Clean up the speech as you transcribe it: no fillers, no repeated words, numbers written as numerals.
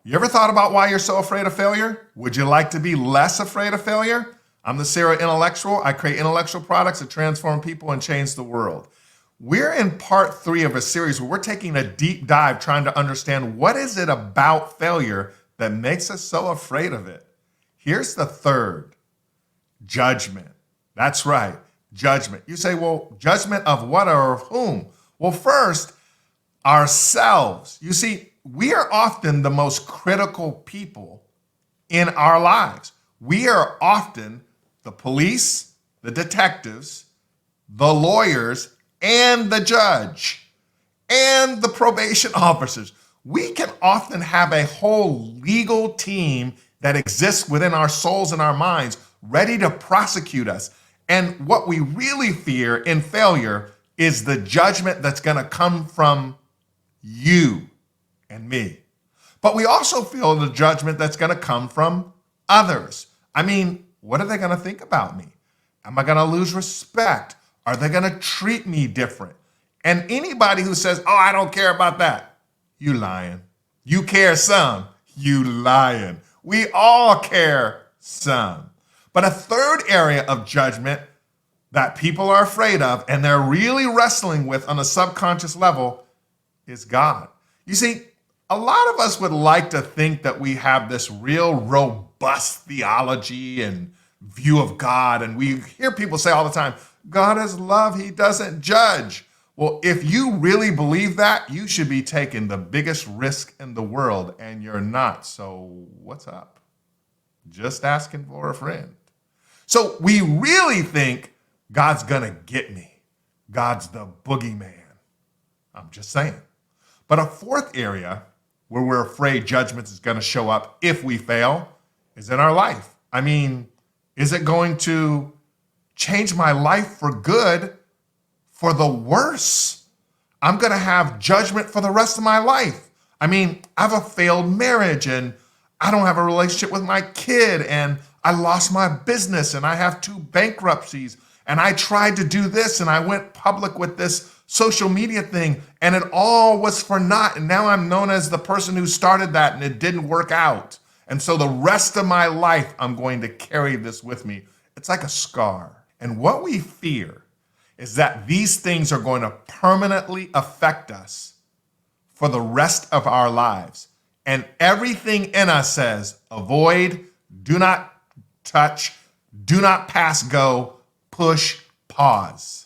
You ever thought about why you're so afraid of failure? Would you like to be less afraid of failure? I'm the Sarah Intellectual. I create intellectual products that transform people and change the world. We're in part 3 of a series where we're taking a deep dive trying to understand what is it about failure that makes us so afraid of it. Here's the third: judgment. That's right, judgment. You say, well, judgment of what or of whom? Well, first, ourselves. You see, we are often the most critical people in our lives. We are often the police, the detectives, the lawyers, and the judge, and the probation officers. We can often have a whole legal team that exists within our souls and our minds, ready to prosecute us. And what we really fear in failure is the judgment that's going to come from you and me. But we also feel the judgment that's going to come from others. I mean, what are they going to think about me? Am I going to lose respect? Are they going to treat me different? And anybody who says, oh, I don't care about that, you lying. You care some, you lying. We all care some. But a third area of judgment that people are afraid of and they're really wrestling with on a subconscious level is God. You see, a lot of us would like to think that we have this real robust theology and view of God. And we hear people say all the time, God is love, he doesn't judge. Well, if you really believe that, you should be taking the biggest risk in the world, and you're not. So what's up? Just asking for a friend. So we really think God's gonna get me. God's the boogeyman. I'm just saying. But a fourth area where we're afraid judgment is gonna show up if we fail is in our life. I mean, is it going to change my life for good, for the worse? I'm gonna have judgment for the rest of my life. I mean, I have a failed marriage and I don't have a relationship with my kid and I lost my business and I have 2 bankruptcies and I tried to do this and I went public with this social media thing and it all was for naught. And now I'm known as the person who started that and it didn't work out. And so the rest of my life, I'm going to carry this with me. It's like a scar. And what we fear is that these things are going to permanently affect us for the rest of our lives. And everything in us says, avoid, do not touch, do not pass go, push, pause.